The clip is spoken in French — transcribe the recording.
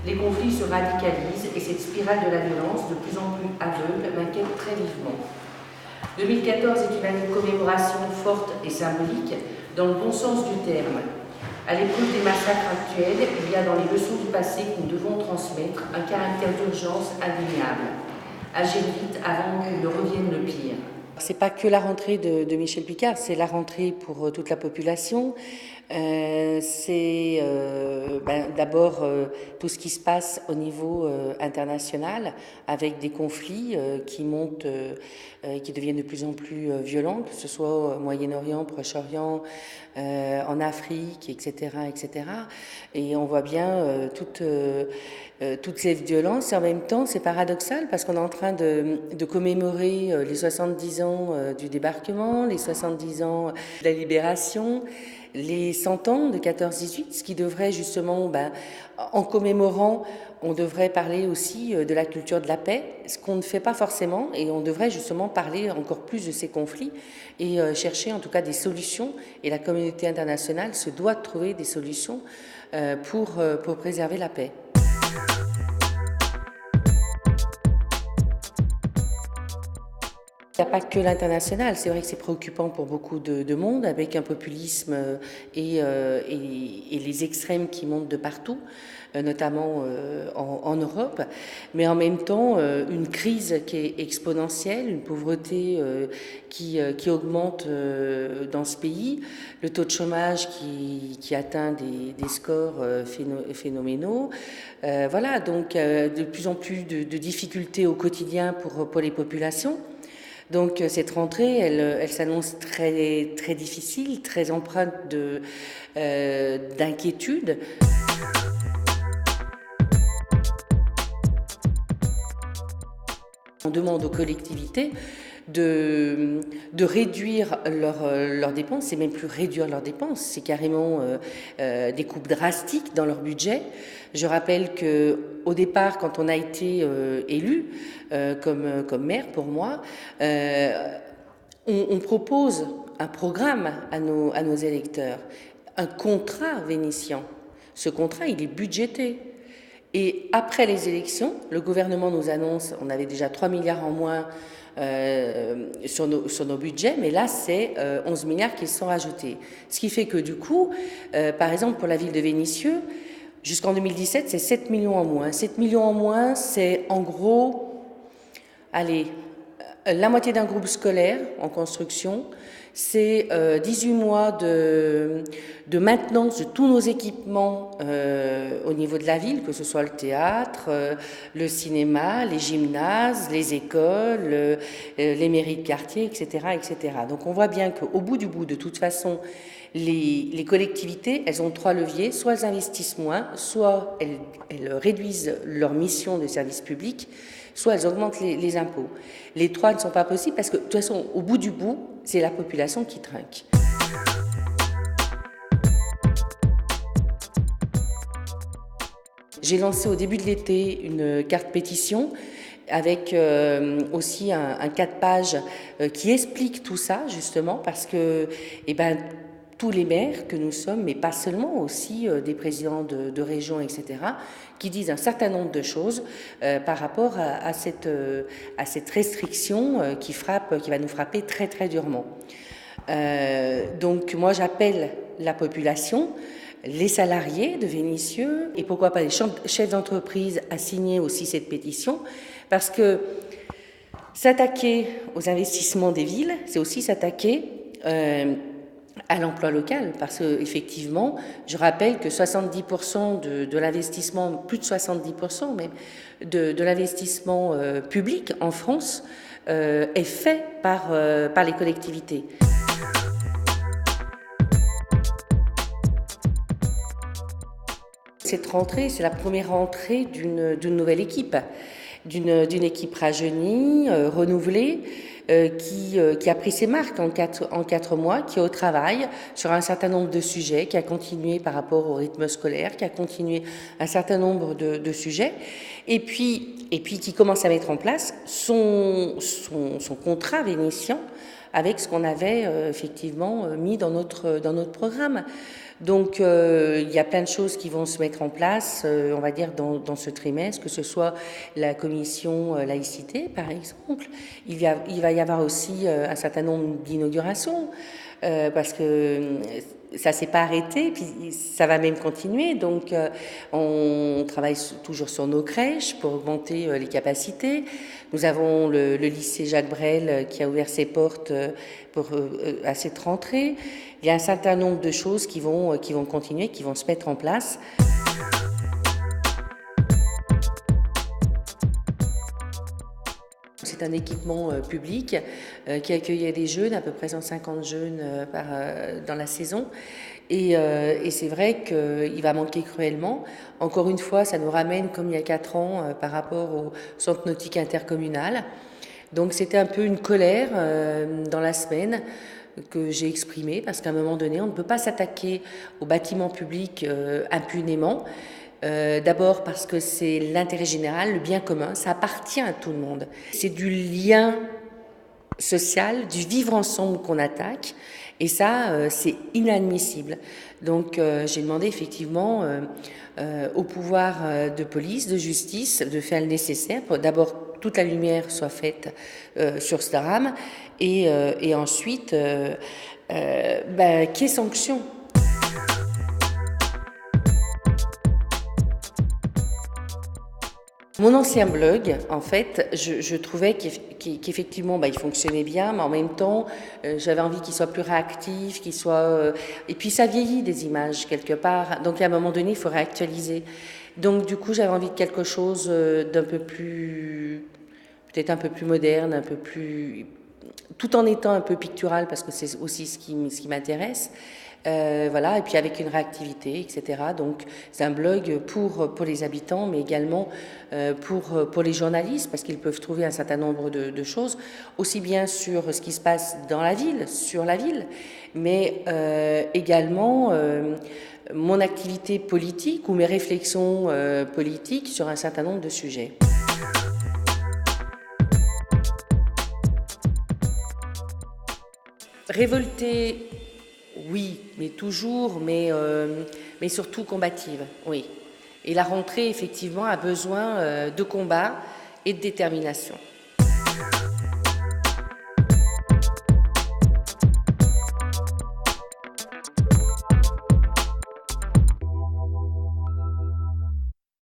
Les conflits se radicalisent et cette spirale de la violence, de plus en plus aveugle, m'inquiète très vivement. 2014 est une année de commémoration forte et symbolique, dans le bon sens du terme. À l'épreuve des massacres actuels, il y a dans les leçons du passé que nous devons transmettre un caractère d'urgence indéniable. Agir vite avant qu'il ne revienne le pire. C'est pas que la rentrée de Michel Picard, c'est la rentrée pour toute la population. C'est d'abord tout ce qui se passe au niveau international, avec des conflits qui montent, qui deviennent de plus en plus violents, que ce soit au Moyen-Orient, Proche-Orient, en Afrique, etc., etc. Et on voit bien toutes ces violences, et en même temps c'est paradoxal parce qu'on est en train de commémorer les 70 ans du débarquement, les 70 ans de la libération, les 100 ans de 14-18, ce qui devrait justement, en commémorant, on devrait parler aussi de la culture de la paix, ce qu'on ne fait pas forcément, et on devrait justement parler encore plus de ces conflits et chercher en tout cas des solutions, et la communauté internationale se doit de trouver des solutions pour préserver la paix. Il n'y a pas que l'international, c'est vrai que c'est préoccupant pour beaucoup de monde, avec un populisme et les extrêmes qui montent de partout, notamment en Europe, mais en même temps une crise qui est exponentielle, une pauvreté qui augmente dans ce pays, le taux de chômage qui atteint des scores phénoménaux. Voilà, donc de plus en plus de difficultés au quotidien pour les populations. Donc cette rentrée, elle s'annonce très, très difficile, très empreinte d'inquiétude. On demande aux collectivités de réduire leurs dépenses, c'est même plus réduire leurs dépenses, c'est carrément des coupes drastiques dans leur budget. Je rappelle qu'au départ, quand on a été élu comme maire pour moi, on propose un programme à nos électeurs, un contrat vénitien. Ce contrat, il est budgété. Et après les élections, le gouvernement nous annonce, on avait déjà 3 milliards en moins sur nos budgets, mais là c'est 11 milliards qui se sont rajoutés. Ce qui fait que du coup, par exemple pour la ville de Vénissieux, jusqu'en 2017 c'est 7 millions en moins. 7 millions en moins, c'est en gros, allez, la moitié d'un groupe scolaire en construction, c'est 18 mois de maintenance de tous nos équipements au niveau de la ville, que ce soit le théâtre, le cinéma, les gymnases, les écoles, les mairies de quartier, etc., etc. Donc on voit bien qu'au bout du bout, de toute façon, les collectivités, elles ont 3 leviers, soit elles investissent moins, soit elles réduisent leur mission de service public, soit elles augmentent les impôts. Les 3 ne sont pas possibles parce que de toute façon, au bout du bout, c'est la population qui trinque. J'ai lancé au début de l'été une carte pétition avec aussi un 4 pages qui explique tout ça justement parce que tous les maires que nous sommes, mais pas seulement, aussi des présidents de régions, etc., qui disent un certain nombre de choses par rapport à cette restriction qui va nous frapper très très durement. Donc moi j'appelle la population, les salariés de Vénissieux et pourquoi pas les chefs d'entreprise à signer aussi cette pétition, parce que s'attaquer aux investissements des villes, c'est aussi s'attaquer à l'emploi local, parce que effectivement, je rappelle que 70% de l'investissement, plus de 70% même, de l'investissement public en France est fait par les collectivités. Cette rentrée, c'est la première rentrée d'une nouvelle équipe, d'une équipe rajeunie, renouvelée, qui a pris ses marques en 4 mois, qui est au travail sur un certain nombre de sujets, qui a continué par rapport au rythme scolaire, qui a continué un certain nombre de sujets, et puis qui commence à mettre en place son contrat vénitien avec ce qu'on avait effectivement mis dans notre programme. Donc il y a plein de choses qui vont se mettre en place, on va dire, dans ce trimestre, que ce soit la commission laïcité, par exemple. Il va y avoir aussi un certain nombre d'inaugurations, parce que ça s'est pas arrêté, puis ça va même continuer. Donc on travaille toujours sur nos crèches pour augmenter les capacités. Nous avons le lycée Jacques Brel qui a ouvert ses portes à cette rentrée. Il y a un certain nombre de choses qui vont continuer, qui vont se mettre en place. C'est un équipement public qui accueillait des jeunes, à peu près 150 jeunes dans la saison. Et c'est vrai qu'il va manquer cruellement. Encore une fois, ça nous ramène, comme il y a 4 ans, par rapport au centre nautique intercommunal. Donc c'était un peu une colère dans la semaine que j'ai exprimée, parce qu'à un moment donné, on ne peut pas s'attaquer aux bâtiments publics impunément. D'abord parce que c'est l'intérêt général, le bien commun, ça appartient à tout le monde. C'est du lien social, du vivre ensemble qu'on attaque, et ça, c'est inadmissible. Donc j'ai demandé effectivement au pouvoir de police, de justice, de faire le nécessaire pour d'abord toute la lumière soit faite sur ce drame, et ensuite qu'il y ait sanction. Mon ancien blog, en fait, je trouvais qu'effectivement, il fonctionnait bien, mais en même temps, j'avais envie qu'il soit plus réactif, qu'il soit... et puis ça vieillit des images, quelque part. Donc à un moment donné, il faut réactualiser. Donc du coup, j'avais envie de quelque chose d'un peu plus... peut-être un peu plus moderne, un peu plus... tout en étant un peu pictural, parce que c'est aussi ce qui m'intéresse. Voilà, et puis avec une réactivité, etc. Donc c'est un blog pour les habitants, mais également pour les journalistes, parce qu'ils peuvent trouver un certain nombre de choses, aussi bien sur ce qui se passe dans la ville, sur la ville, mais également mon activité politique ou mes réflexions politiques sur un certain nombre de sujets. Révoltée, oui, mais toujours, mais surtout combative, oui. Et la rentrée, effectivement, a besoin de combat et de détermination.